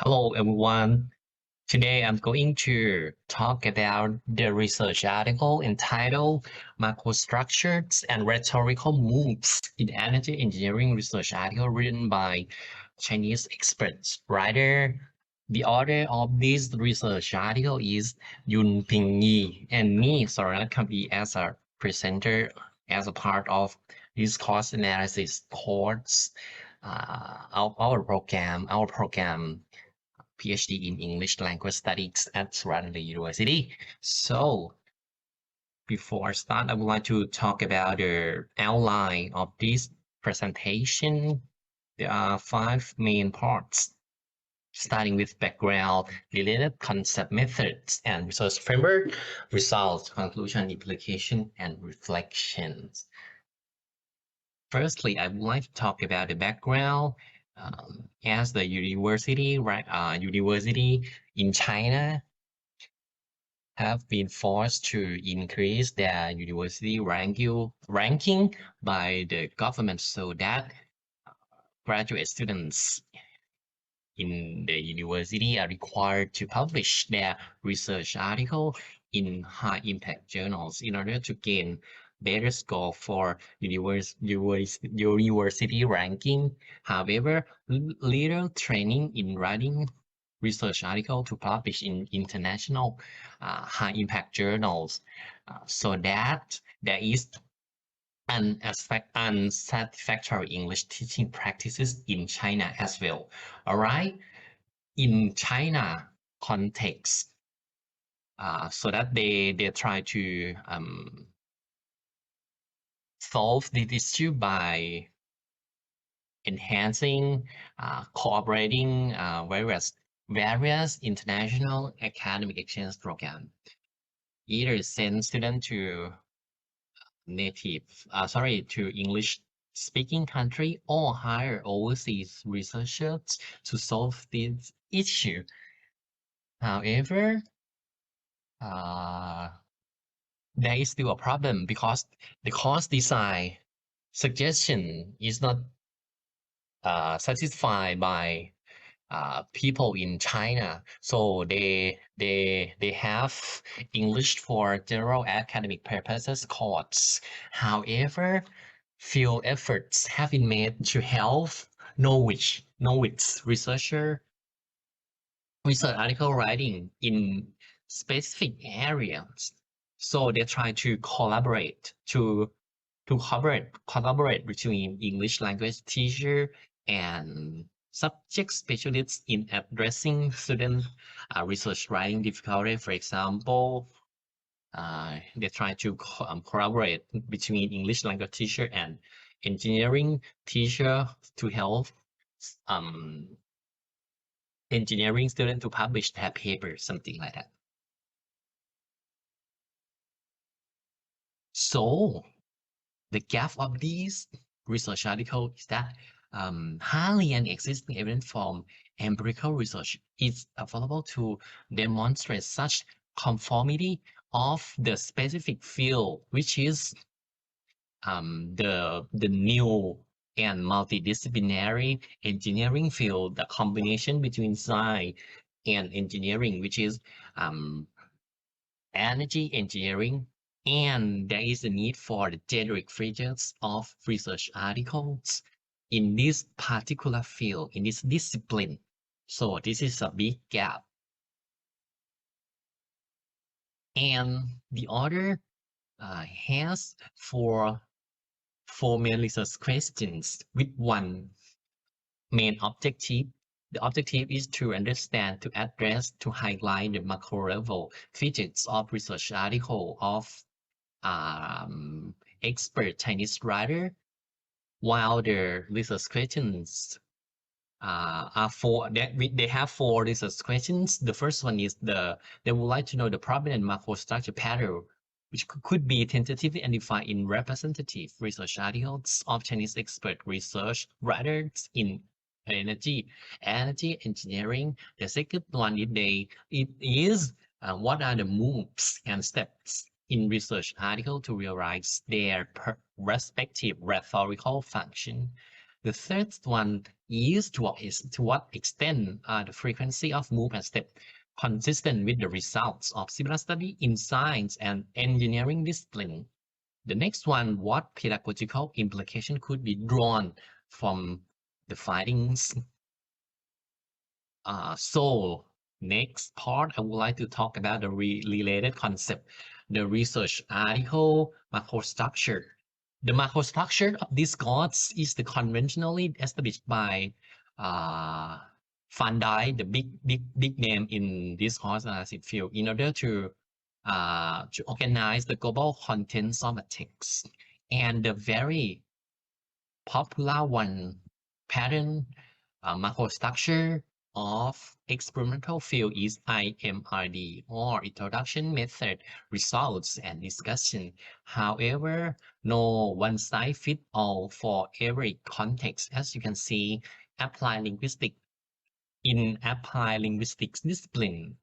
Hello, everyone. Today I'm going to talk about the research article entitled Macrostructures and Rhetorical Moves in Energy Engineering Research article written by Chinese experts. The author of this research article is Yunping YE and me, Soranut Kumdee, as a presenter as a part of this course analysis course, our program PhD in English language studies at Soranut University. So before I start, I would like to talk about the outline of this presentation. There are five main parts, starting with background, related concept methods, and research framework, results, conclusion, implication, and reflections. Firstly, I would like to talk about the background. As the university in China have been forced to increase their university ranking by the government so that graduate students in the university are required to publish their research article in high impact journals in order to gain better score for university ranking. However, little training in writing research article to publish in international high impact journals, so that there is unsatisfactory English teaching practices in China as well. All right, in China context, so that they try to solve this issue by enhancing, cooperating various international academic exchange program. Either send students to English speaking country or hire overseas researchers to solve this issue. However, uh, there is still a problem because the course design suggestion is not satisfied by people in China. So they have English for general academic purposes course. However, few efforts have been made to help knowledge research article writing in specific areas. So they try to collaborate between English language teacher and subject specialists in addressing student research writing difficulty. For example, they try to collaborate between English language teacher and engineering teacher to help um, engineering student to publish their paper, something like that. So the gap of these research article is that hardly any existing evidence from empirical research is available to demonstrate such conformity of the specific field, which is the new and multidisciplinary engineering field, the combination between science and engineering, which is um, energy engineering, and there is a need for the generic features of research articles in this particular field, in this discipline. So this is a big gap. And the author has four main research questions with one main objective. The objective is to understand, to address, to highlight the macro level features of research article of expert Chinese writer, while the research questions are they have four research questions. The first one is they would like to know the prominent macrostructure pattern, which could be tentatively identified in representative research articles of Chinese expert research writers in energy engineering. The second one is what are the moves and steps in research article to realize their respective rhetorical function. The third one is to what extent the frequency of move and step consistent with the results of similar study in science and engineering discipline. The next one, what pedagogical implication could be drawn from the findings. So next part, I would like to talk about the related concept, the research article macrostructure. The macrostructure of this course is the conventionally established by uh, Van Dyke, the big name in this course analysis field, in order to organize the global contents of a text. And the very popular one pattern macrostructure of experimental field is IMRD, or Introduction, Method, Results, and Discussion. However, no one size fits all for every context. As you can see, applied linguistics discipline,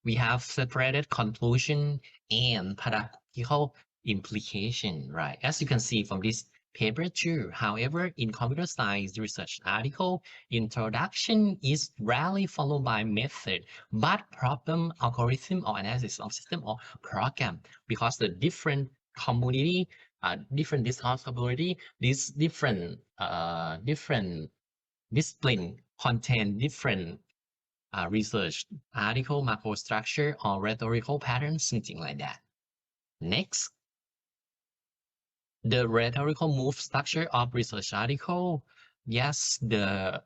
we have separated conclusion and pedagogical implication, right? As you can see from this paper too. However, in computer science research article, introduction is rarely followed by method, but problem, algorithm, or analysis of system or program, because the different community, different discourse community, these different discipline contain different research article, macrostructure, or rhetorical patterns, something like that. Next, the rhetorical move structure of research article. Yes, the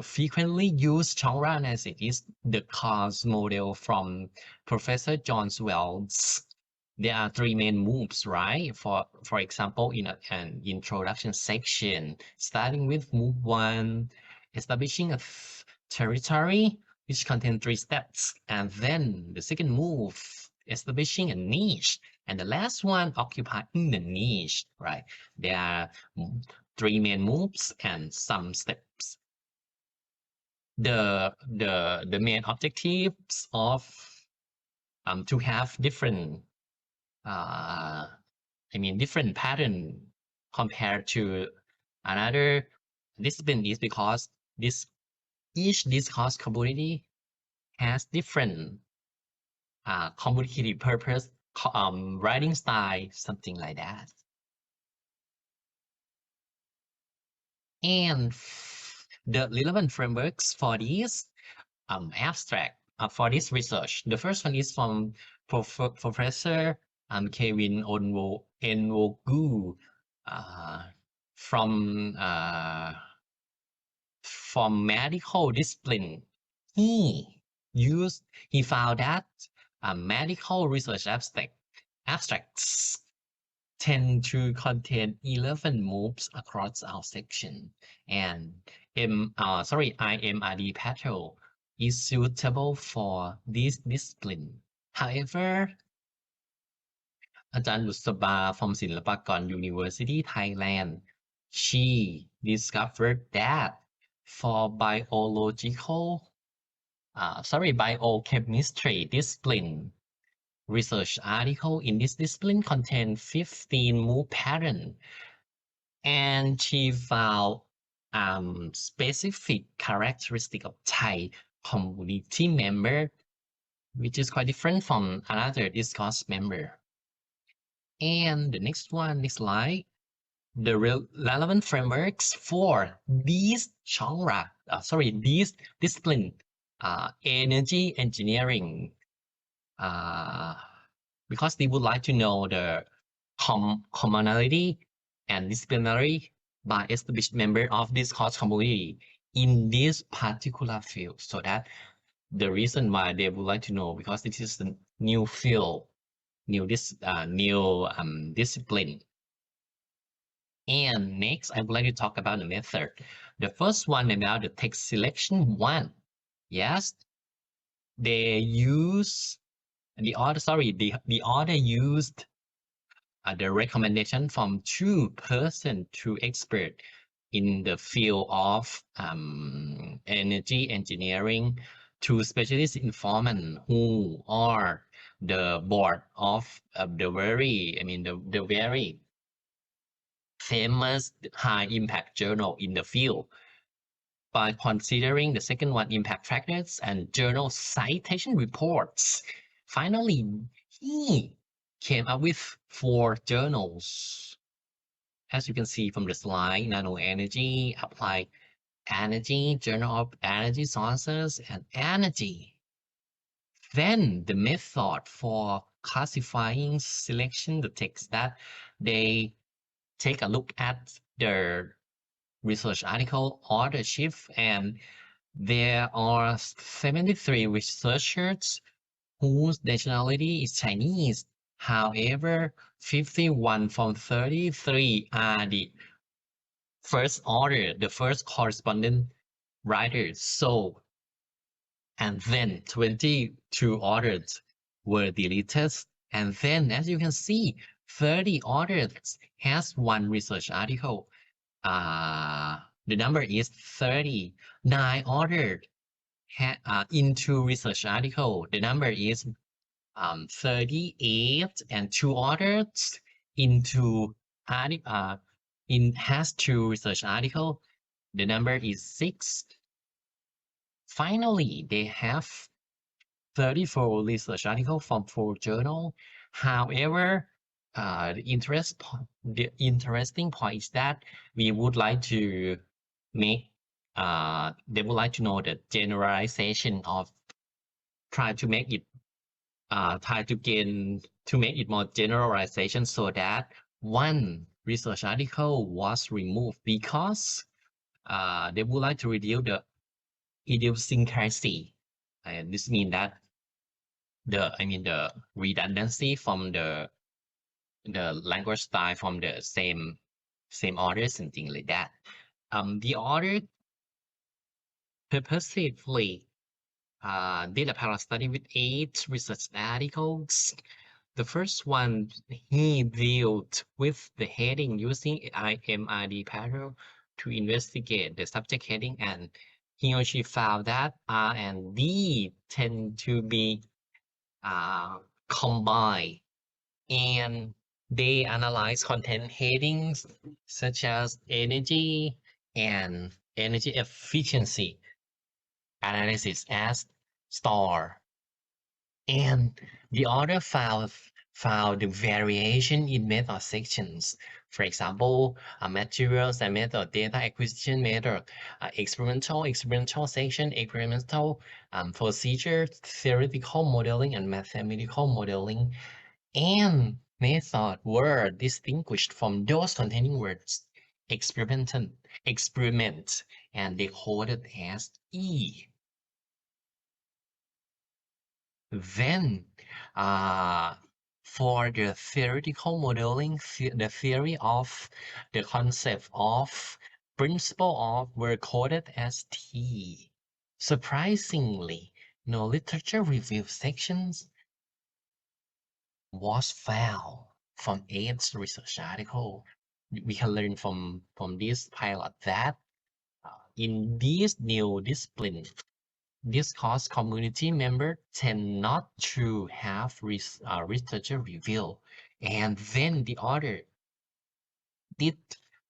frequently used genre analysis is the cause model from Professor John Wells. There are three main moves, right? For example, in an introduction section, starting with move one, establishing a territory which contains three steps, and then the second move, establishing a niche, and the last one, occupying the niche, right? There are three main moves and some steps. The main objectives of to have different different pattern compared to another discipline is because each discourse community has different communicative purpose, writing style, something like that. And the relevant frameworks for this abstract for this research. The first one is from Professor Kevin Onwogu uh, from uh, from medical discipline. He he found that medical research abstracts tend to contain 11 moves across our section, and IMRD pattern is suitable for this discipline. However,อาจารย์บุษบา from ศิลปากร University Thailand, she discovered that for biochemistry discipline, research article in this discipline contain 15 move pattern, and she found specific characteristic of Thai community member, which is quite different from another discourse member. And the next one is like the relevant frameworks for these these discipline, energy engineering, because they would like to know the commonality and disciplinary by established member of this course community in this particular field. So that the reason why they would like to know, because this is a new field, new discipline. And next, I would like to talk about the method. The first one about the text selection one. Yes, they use the author used the recommendation from two expert in the field of energy engineering, two specialist informant who are the board of the very famous high impact journal in the field. By considering the second one, impact factors and journal citation reports, finally, he came up with 4 journals. As you can see from the slide, Nano Energy, Applied Energy, Journal of Energy Sources, and Energy. Then the method for classifying selection the text that they take a look at the research article authorship, and there are 73 researchers whose nationality is Chinese. However, 51 from 33 are the first author, the first correspondent writers. So, and then 22 authors were deleted. And then, as you can see, 30 authors has one research article. The number is 30. 9 authors into research article. The number is 38, and 2 authors into has 2 research article. The number is 6. Finally, they have 34 research article from 4 journal. However, the interesting point is that we would like to make they would like to know the generalization of try to make it make it more generalization, so that one research article was removed because they would like to reduce the idiosyncrasy, and this means that the redundancy from the language style from the same authors and things like that. The author purposefully did a parallel study with 8 research articles. The first one, he dealt with the heading using IMRD parallel to investigate the subject heading, and he or she found that R and D tend to be combined, and they analyze content headings such as energy and energy efficiency analysis as star. And the author found the variation in method sections. For example, materials and method, data acquisition method, experimental section, experimental procedure, theoretical modeling, and mathematical modeling, and method were distinguished from those containing words experiment, and they coded as E. Then, for the theoretical modeling, the theory of the concept of principle of were coded as T. Surprisingly, no literature review sections was found from 8 research article. We can learn from this pilot that in this new discipline, discourse community members tend not to have researcher review, and then the author did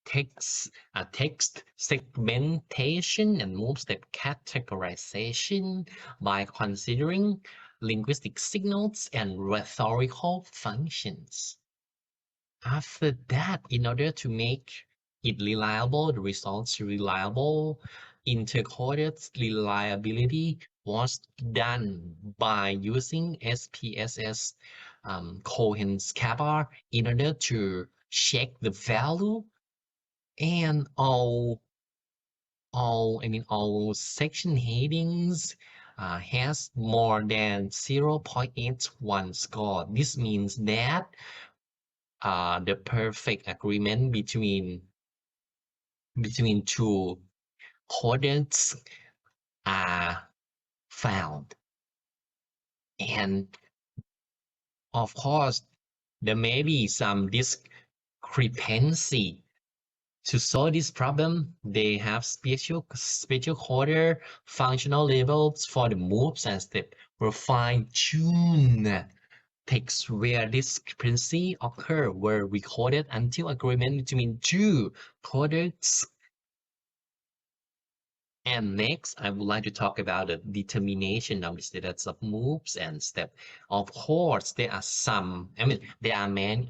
text segmentation and multi-step categorization by considering linguistic signals and rhetorical functions. After that, in order to make it reliable, the results reliable, intercoded reliability was done by using SPSS Cohen-Skipper in order to check the value, and all section headings has more than 0.81 score. This means that the perfect agreement between 2 codants are found. And of course, there may be some discrepancy. To solve this problem, they have special coder functional labels for the moves and steps were fine-tuned texts where discrepancy occur were recorded until agreement between two products. And next, I would like to talk about the determination of the status of moves and steps. Of course, there are some. I mean, there are many.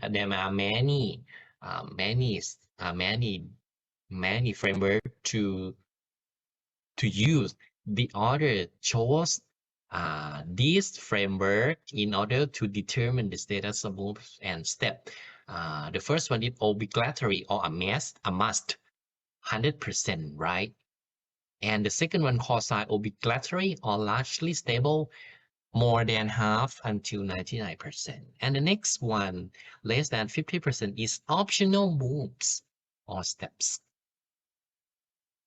Many framework to use. The author chose this framework in order to determine the status of moves and step. The first one is obligatory or a must, 100%, right? And the second one, quasi obligatory or largely stable, more than half until 99%. And the next one, less than 50%, is optional moves or steps.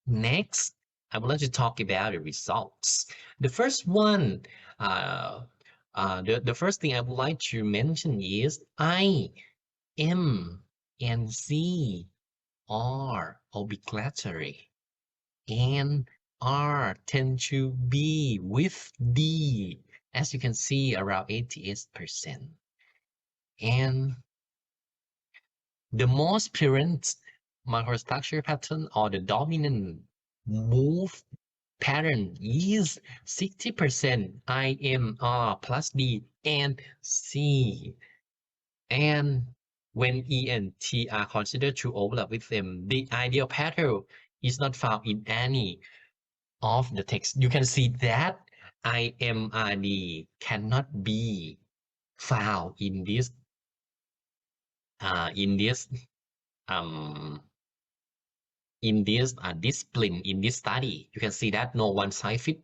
Next, I would like to talk about the results. The first one, the first thing I would like to mention is I, M, and Z are obligatory, and R tend to be with D, as you can see, around 88%. And the most current microstructure pattern or the dominant move pattern is 60% IMR plus D and C. And when E and T are considered to overlap with them, the ideal pattern is not found in any of the text. You can see that IMRD cannot be found in this in this um discipline, in this study. You can see that no one size fit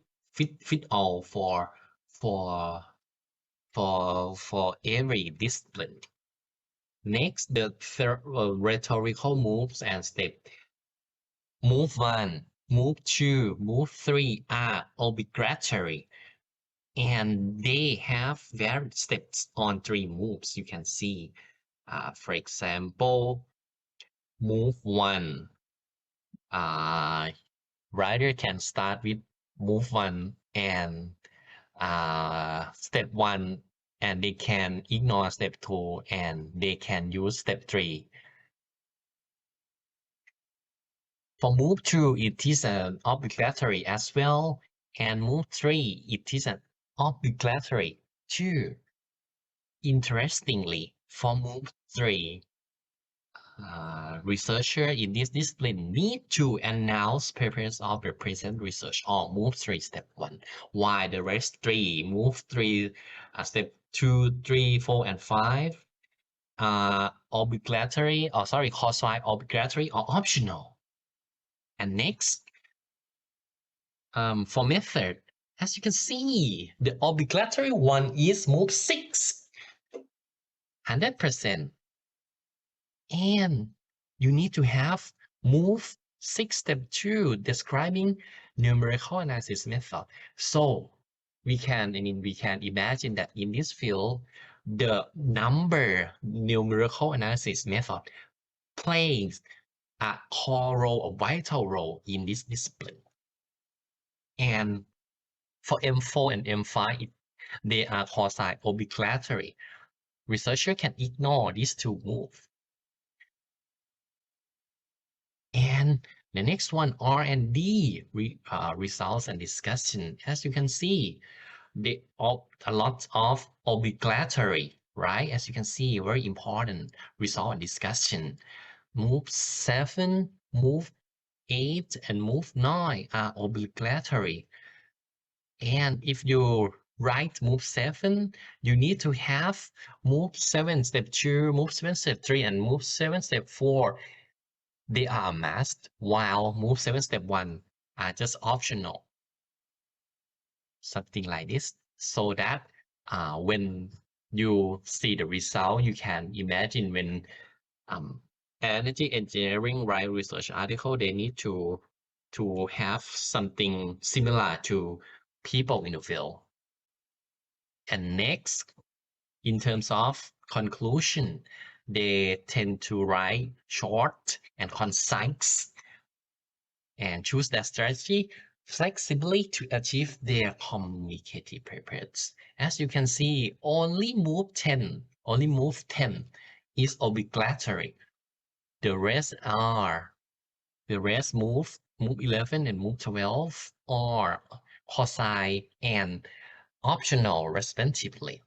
all for for every discipline. Next, the rhetorical moves and step. Move 1, move 2, move 3 are obligatory, and they have varied steps on 3 moves. You can see, for example, move 1. Writer can start with move 1 and step 1, and they can ignore step 2, and they can use step 3. For move 2, it is an obligatory as well, and move 3, it is an obligatory too. Interestingly, for move 3, researchers in this discipline need to announce purpose of the present research or move 3 step 1, while the rest 3, move 3, step 2, 3, 4, and 5 obligatory, or sorry, course 5 obligatory or optional. And next, for method, as you can see, the obligatory one is move 6, 100%. And you need to have move 6 step 2 describing numerical analysis method. So we can imagine that in this field, the number numerical analysis method plays a core role, a vital role in this discipline. And for M4 and M5, they are quasi obligatory. Researchers can ignore these two moves. And the next one, R&D, results and discussion. As you can see, a lot of obligatory, right? As you can see, very important result and discussion. Move 7, move 8, and move 9 are obligatory. And if you write move 7, you need to have move 7 step 2, move 7 step 3, and move 7 step 4. They are a must, while move 7 step 1 are just optional. Something like this, so that when you see the result, you can imagine when energy engineering write research article, they need to have something similar to people in the field. And next, in terms of conclusion, they tend to write short and concise and choose that strategy flexibly to achieve their communicative purpose. As you can see, only move 10 is obligatory. The rest are the rest move 11 and move 12 are cosine and optional respectively.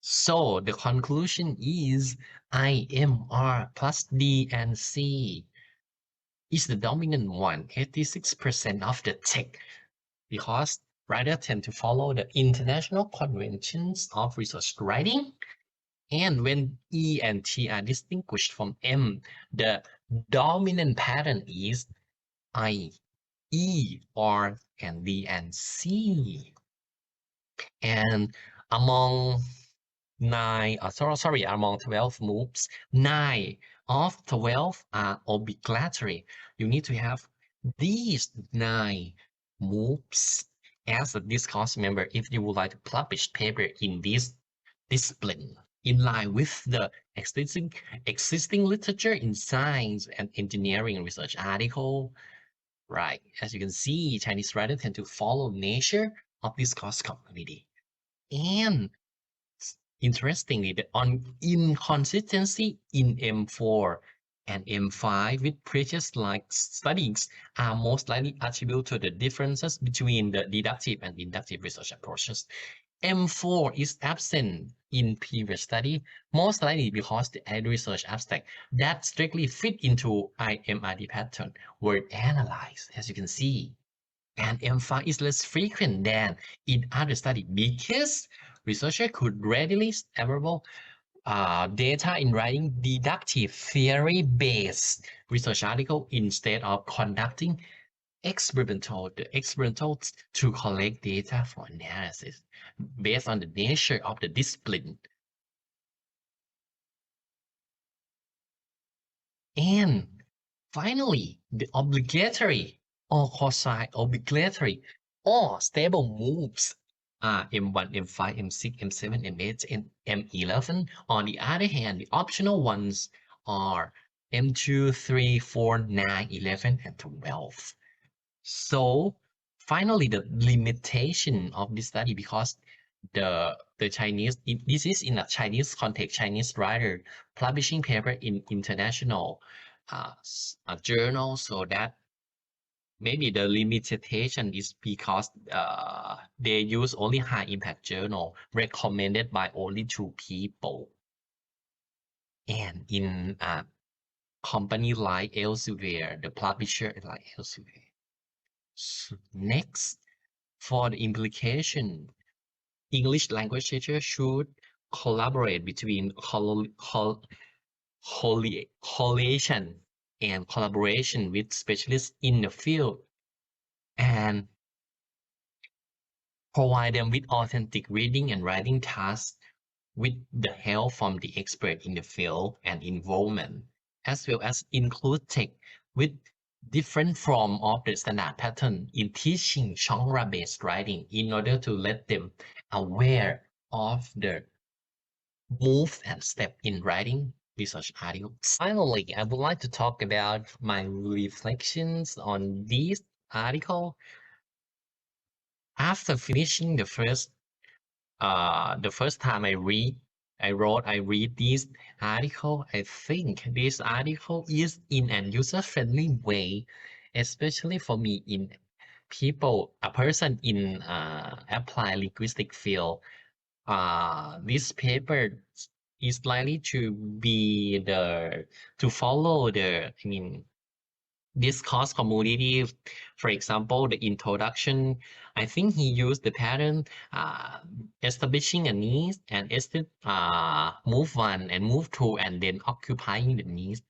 So the conclusion is IMR plus D and C is the dominant one, 86% of the tech, because writers tend to follow the international conventions of research writing. And when E and T are distinguished from M, the dominant pattern is I, E, R, and D and C. And among among 12 moves, 9 of 12 are obligatory. You need to have these 9 moves as a discourse member if you would like to publish paper in this discipline, in line with the existing literature in science and engineering research article. Right, as you can see, Chinese writers tend to follow nature of discourse community. And interestingly, the inconsistency in M4 and M5 with previous like studies are most likely attributed to the differences between the deductive and inductive research approaches. M4 is absent in previous study, most likely because the research abstract that strictly fit into IMRD pattern were analyzed, as you can see. And M5 is less frequent than in other studies because researchers could readily available data in writing deductive theory-based research article instead of conducting experimental to collect data for analysis based on the nature of the discipline. And finally, the obligatory or quasi-obligatory or stable moves are M1, M5, M6, M7, M8, and M11. On the other hand, the optional ones are M2, 3, 4, 9, 11, and 12. So finally, the limitation of this study, because the Chinese, this is in a Chinese context, Chinese writer publishing paper in international journal, so that maybe the limitation is because they use only high impact journal recommended by only 2 people. And in a company like Elsevier, the publisher like Elsevier. Next, for the implication, English language teachers should collaborate between collation and collaboration with specialists in the field and provide them with authentic reading and writing tasks with the help from the expert in the field and involvement, as well as include text with different form of the standard pattern in teaching genre-based writing in order to let them aware of the move and step in writing research articles. Finally, I would like to talk about my reflections on this article. After finishing the first time I read this article, I think this article is in an user-friendly way, especially for me in a person in applied linguistic field. This paper is likely to be to follow discourse community. For example, the introduction, I think he used the pattern establishing a need and move 1 and move 2 and then occupying the need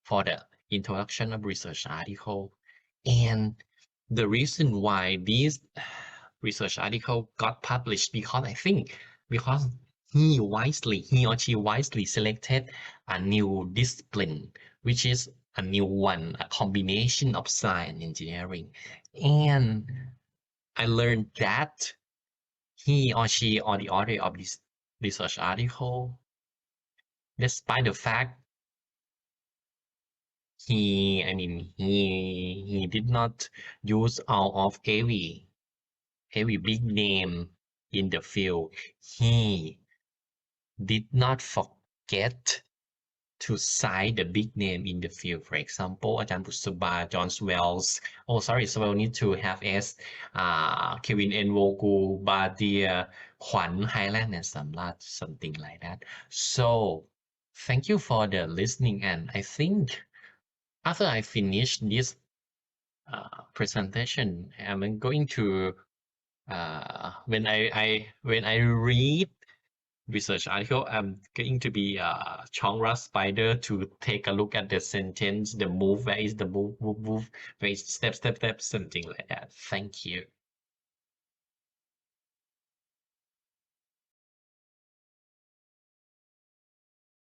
for the introduction of research article. And the reason why this research article got published, because I think because he or she wisely selected a new discipline, which is a new one, a combination of science and engineering. And I learned that he or she or the author of this research article, despite the fact he did not use all of every big name in the field. He did not forget to cite the big name in the field. For example, Ajahn Buxaba, John Swells. Oh, sorry, Swell need to have S. Kevin N. Wogu, Badia, Kwan Highland, and something like that. So, thank you for the listening. And I think after I finish this presentation, I'm going to when I read research article, I'm going to be a Chongra spider to take a look at the sentence, the move, where is the move, where is step, something like that. Thank you.